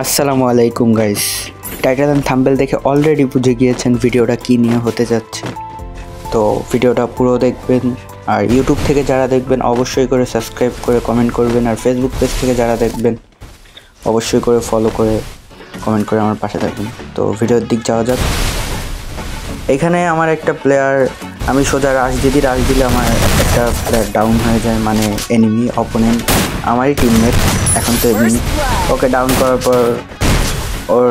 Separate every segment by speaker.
Speaker 1: আসসালামু আলাইকুম guys. Title and thumbnail দেখে অলরেডি বুঝে গিয়েছেন ভিডিওটা কী নিয়ে হতে যাচ্ছে। তো ভিডিওটা পুরো দেখবেন, আর ইউটিউব থেকে যারা দেখবেন অবশ্যই করে সাবস্ক্রাইব করে কমেন্ট করবেন, আর ফেসবুক পেজ থেকে যারা দেখবেন অবশ্যই করে ফলো করে কমেন্ট করে আমার পাশে থাকবেন। তো ভিডিওর দিক যাওয়া যাক। এখানে আমার একটা প্লেয়ার, আমি সোজা রাশ দিলে আমার একটা প্লেয়ার ডাউন হয়ে যায়, মানে এনিমি অপোনেন্ট, আমারই টিমমেট এখন তো এনিমি। ওকে ডাউন করার পর ওর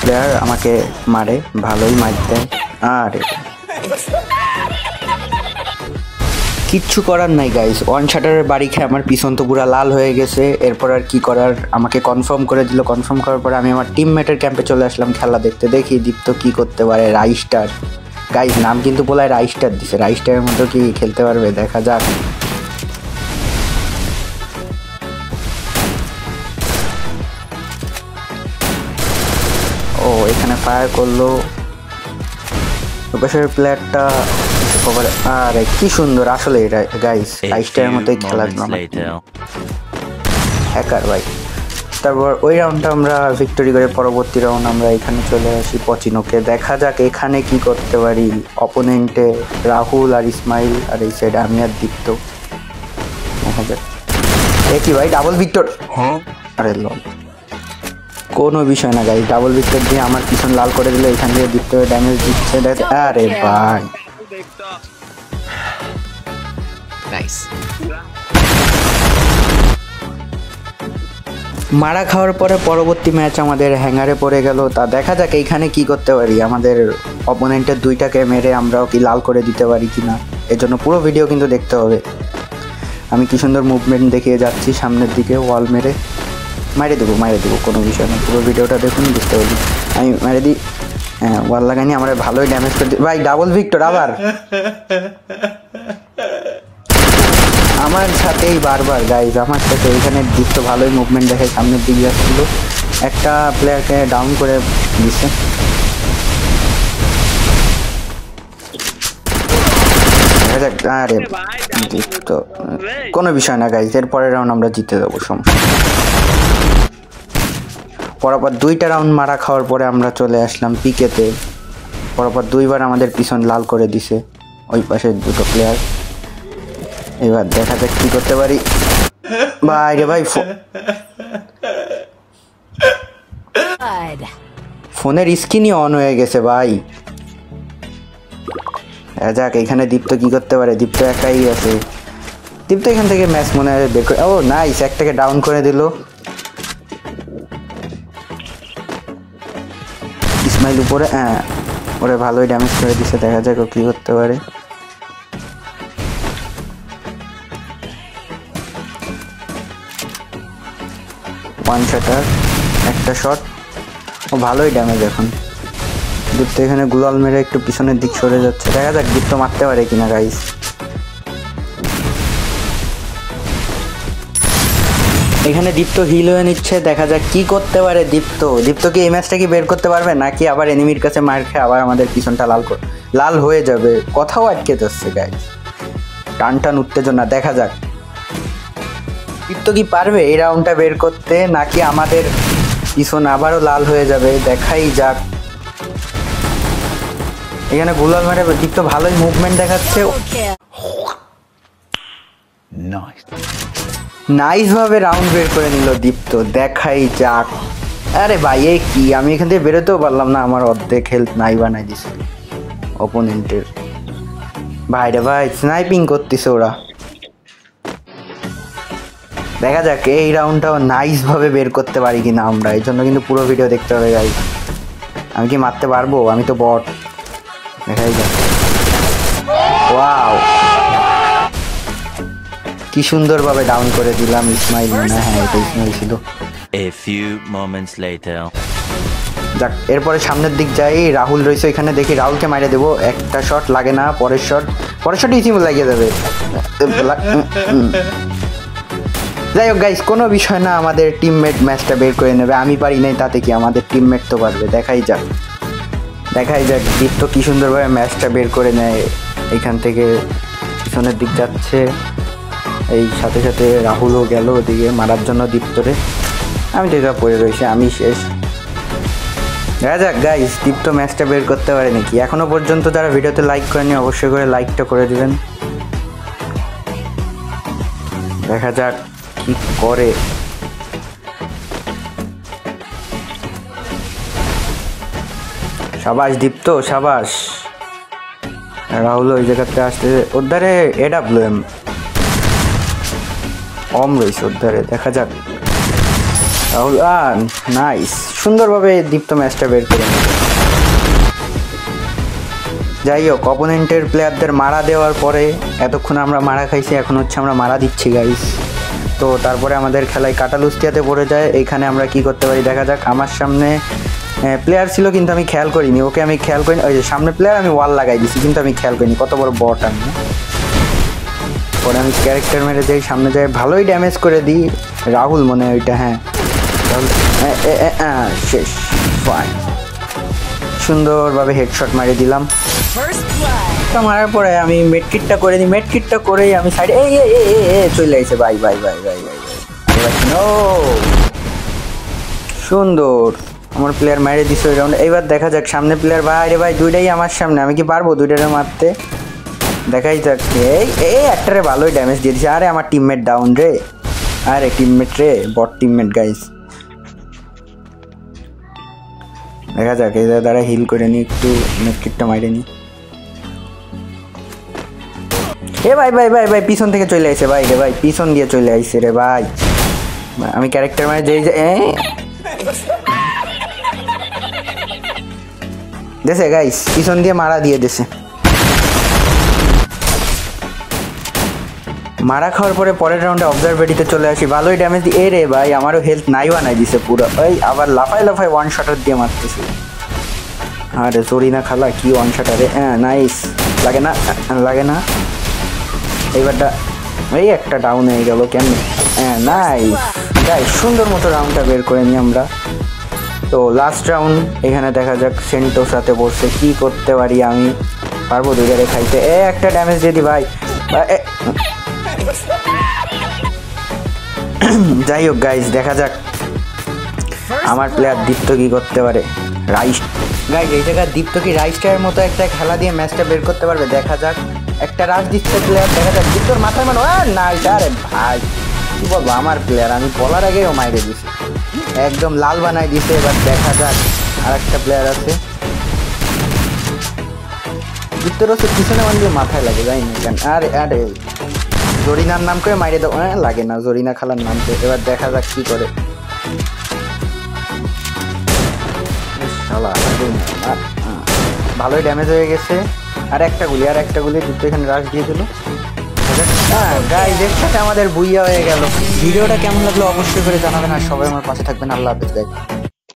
Speaker 1: প্লেয়ার আমাকে মারে, ভালোই মার দেয়। আর কিচ্ছু করার নাই গাইস, ওয়ান শাটারের বাড়ি খেয়ে আমার পিছন তো পুরো লাল হয়ে গেছে। এরপর আর কি করার, আমাকে কনফার্ম করে দিল। কনফার্ম করার পরে আমি আমার টিমমেটের ক্যাম্পে চলে আসলাম খেলা দেখতে। দেখি দীপ্ত কি করতে পারে। রাইস্টার গাইস, নাম কিন্তু বলায় রাইস্টার দিছে। রাইস্টারের মতো কি খেলতে পারবে দেখা যাক। ও এখানে ফায়ার করলো, ওপাশের প্লেয়ারটা। আরে কি সুন্দর, আসলে গাইস রাইস্টারের মতোই খেলা হ্যাকার ভাই। তারপর ওই রাউন্ডটা আমরা ভিক্টোরি করে পরবর্তী রাউন্ড আমরা এখানে চলে আসি পচিনোকে। দেখা যাক এখানে কি করতে পারি। অপোনেন্টে রাহুল আর ইসমাইল, আর এই সাইডে আমি আর দীপ্ত। দেখা যাক কি ভাই, ডাবল ভিক্টর। আরে লল, কোনো বিষয় না গাইস, ডাবল ভিক্টর দিয়ে আমার পিছন লাল করে দিলে এখান থেকে দীপ্ত ড্যামেজ দিচ্ছে। আরে ভাই মারা খাওয়ার পরে পরবর্তী ম্যাচ আমাদের হ্যাঙ্গারে পড়ে গেল। তা দেখা যাক এইখানে কি করতে পারি, আমাদের অপোনেন্টের দুইটাকে মেরে আমরাও কি লাল করে দিতে পারি কিনা। এর জন্য পুরো ভিডিও কিন্তু দেখতে হবে। আমি কি সুন্দর মুভমেন্ট দেখিয়ে যাচ্ছি সামনের দিকে, ওয়াল মেরে মারে দেবো কোনো বিষয় না। পুরো ভিডিওটা দেখুন, বুঝতে পারি। আমি মেরে দিই, হ্যাঁ ওয়াল লাগাইনি, আমরা ভালোই ড্যামেজ করে দিই ভাই। ডাবল ভিক্টর আবার আমার সাথেই বারবার গাইজ, আমার সাথে। এখানে দীপ্ত ভালোই মুভমেন্ট দেখে সামনের দিকে যাচ্ছিল, একটা প্লেয়ারকে ডাউন করে দিচ্ছে। আরে দীপ্ত, কোনো বিষয় না গাইজ, এর পরের রাউন্ড আমরা জিতে দেবো, সমস্যা। পরপর দুইটা রাউন্ড মারা খাওয়ার পরে আমরা চলে আসলাম পিকেতে। পরপর দুইবার আমাদের পিছন লাল করে দিছে ওই পাশে দুটো প্লেয়ার। এবার দেখা যাক কি করতে পারি। ভাই রে ভাই, ফোনের স্ক্রিনই অন হয়ে গেছে ভাই। যাক এখানে দীপ্ত কি করতে পারে, দীপ্ত একাই আছে। দীপ্ত এখান থেকে ম্যাচ মনে হয় বের করে, ও নাইস, একটাকে ডাউন করে দিল। ইসমাইল উপরে, হ্যাঁ ওরে ভালোই ড্যামেজ করে দিচ্ছে। দেখা যাক ও কি করতে পারে। ওয়ান শাটার, একটা শট, ও ভালোই ড্যামেজ। এখন দীপ্ত এখানে গুলাল মেরে একটু পিছনের দিক সরে যাচ্ছে। দেখা যাক দীপ্ত মারতে পারে কিনা গাইস। এখানে দীপ্ত হিল হয়ে নিচ্ছে, দেখা যাক কি করতে পারে দীপ্ত কি এই ম্যাচটা কি বের করতে পারবে, নাকি আবার এনিমির কাছে মার খেয়ে আবার আমাদের পিছনটা লাল হয়ে যাবে। কথাও আটকে যাচ্ছে গাইস, টান উত্তেজনা। দেখা যাক দীপ্ত কি পারবে এই রাউন্ডটা বের করতে, নাকি আমাদের পিছন আবারও লাল হয়ে যাবে। দেখাই যাক। এখানে গুলাল মেরে দীপ্ত ভালোই মুভমেন্ট দেখাচ্ছে, নাইস ভাবে রাউন্ড বের করে নিল দীপ্ত। দেখাই যাক। আরে ভাই এ কি, আমি এখান থেকে বেরোতেও পারলাম না, আমার অর্ধেক হেলথ নাই বানাই দিছে অপোনেন্টের। ভাই রে ভাই, স্নাইপিং করতেছে ওরা। দেখা যাক এই রাউন্ডটাও নাইস ভাবে বের করতে পারি কিনা আমরা। এই জন্য কিন্তু পুরো ভিডিও দেখতে হবে গাইস। আমি কি মারতে পারবো, আমি তো বট। দেখাই যাক। ওয়াও, কি সুন্দরভাবে ডাউন করে দিলাম ইসমাইল, মনে হয় এটা ইসমাইল ছিল। যাক এরপরে সামনের দিক যাই, রাহুল রয়েছে এখানে, দেখি রাহুলকে মাইরে দেবো। একটা শট লাগে না, পরের শট ইসিম লাগিয়ে দেবে। যাই হোক গাইস, কোনো বিষয় না, আমাদের টিমমেট ম্যাচটা বের করে নেবে। আমি পারি নাই তাতে কি, আমাদের টিমমেট তো পারবে। দেখাই যাক দীপ্ত কি সুন্দরভাবে ম্যাচটা বের করে নেয়। এইখান থেকে পিছনের দিক যাচ্ছে, এই সাথে সাথে রাহুলও গেল ওদিকে মারার জন্য দীপ্তরে। আমি তো পড়ে রয়েছি, আমি শেষ। দেখা যাক গাইস দীপ্ত ম্যাচটা বের করতে পারে নাকি। এখনো পর্যন্ত যারা ভিডিওতে লাইক করেনি অবশ্যই করে লাইকটা করে দিবেন। দেখা যাক কি করে। সাবাস দীপ্ত, সাবাস। রাহুল ওই জায়গাতে আসতে ওধারে AWM কম রয়েছে ওধারে। দেখা যাক রাহুল। নাইস, সুন্দরভাবে দীপ্ত ম্যাচটা বের করে। যাই হোক, অপোনেন্টের প্লেয়ারদের মারা দেওয়ার পরে এতক্ষণ আমরা মারা খাইছি, এখন হচ্ছে আমরা মারা দিচ্ছি গাইস। তো তারপরে আমাদের খেলায় কাটালুস্তিয়াতে পড়ে যায়। এইখানে আমরা কি করতে পারি দেখা যাক। আমার সামনে প্লেয়ার ছিল কিন্তু আমি খেয়াল করিনি, ওকে আমি খেয়াল করিনি। ওই যে সামনে প্লেয়ার, আমি ওয়াল লাগাই দিছি কিন্তু আমি খেয়াল করিনি কত বড় বট আমি। পরে আমি ক্যারেক্টার মেরে যাই, সামনে যাই, ভালোই ড্যামেজ করে দিই। রাহুল মনে হয় ওইটা, হ্যাঁ রাহুল। শেষ, ফাইন, সুন্দরভাবে হেডশট মারি দিলাম। মারার পরে আমি মেডকিটটা করে দিই, মেডকিটটা করেই আমি সাইডে চলে আসছে। Bye bye bye bye bye bye. No, সুন্দর, আমার প্লেয়ার মেরে দিছে ওই রাউন্ডে। এইবার দেখা যাক সামনে প্লেয়ার। ভাই রে ভাই, দুইটাই আমার সামনে, আমি কি পারবো দুইটারে মারতে? দেখাই যাক। এই একটারে ভালোই ড্যামেজ দিয়ে দিছে। আরে আমার টিমমেট ডাউন রে, আরে টিমমেট রে, বট টিমমেট গাইস। দেখা যাক এই দ্বারা হিল করে নি, একটু মেডকিটটা মাইরে নি। ভাই ভাই ভাই ভাই, পিছন থেকে চলে আসছে ভাই রে ভাই, পিছন দিয়ে চলে আসছে রে ভাই। আমি ক্যারেক্টার মানে যেই দেশে গাইস, পিছন দিয়ে মারা দিয়ে দেশে। মারা খাওয়ার পরে পরের রাউন্ডে অবজারভেটিতে চলে আসি, ভালোই ড্যামেজ দিই। রে ভাই, আমারও হেলথ নাই বানাই দিছে পুরো। ওই আবার লাফাই লাফাই ওয়ান শটার দিয়ে মারতেছি। আরে জরিনা খালা কি ওয়ান শটারে। নাইস, লাগে না, লাগে না। এইবারটা এই একটা ডাউন হয়ে গেল কেমন। নাইস গাইস, সুন্দর মতো রাউন্ডটা বের করে নিই আমরা। তো লাস্ট রাউন্ড এখানে দেখা যাক সেন্টোর সাথে বসে কি করতে পারি আমি। পারবো দুইটারে খাইতে। একটা ড্যামেজ দিয়ে দি ভাই। যাই হোক গাইস, দেখা যাক আমার প্লেয়ার দীপ্ত কি করতে পারে। রাইস গাইস, এই জায়গায় দীপ্ত কি রাইস্টারের মতো একটা খেলা দিয়ে ম্যাচটা বের করতে পারবে? দেখা যাক। একটা রাশ দিচ্ছে প্লেয়ার, দেখা যাক দীপ্তর মাথায় মানে না। আরে ভাই কি বলবো, আমার প্লেয়ার, আমি বলার আগেও মাইরে দিছি, একদম লাল বানাই দিছে। এবার দেখা যাক আর একটা প্লেয়ার আছে। দীপ্তর হচ্ছে পিছনে মানলে মাথায় লাগে, যাই না কেন। আরে আরে জরিনার নাম করে মাইরে দাও। লাগে না, জরিনা খালার নাম করে। এবার দেখা যাক কি করে। ভালোই ড্যামেজ হয়ে গেছে। আর একটা গুলি, আর একটা গুলি। দুটো এখানে রাশ দিয়ে দিল। গাইস, এর সাথে আমাদের বুইয়া হয়ে গেল। ভিডিওটা কেমন লাগলো অবশ্যই করে জানাবেন, আর সবাই আমার পাশে থাকবেন। আল্লাহ হাফেজ গাইস।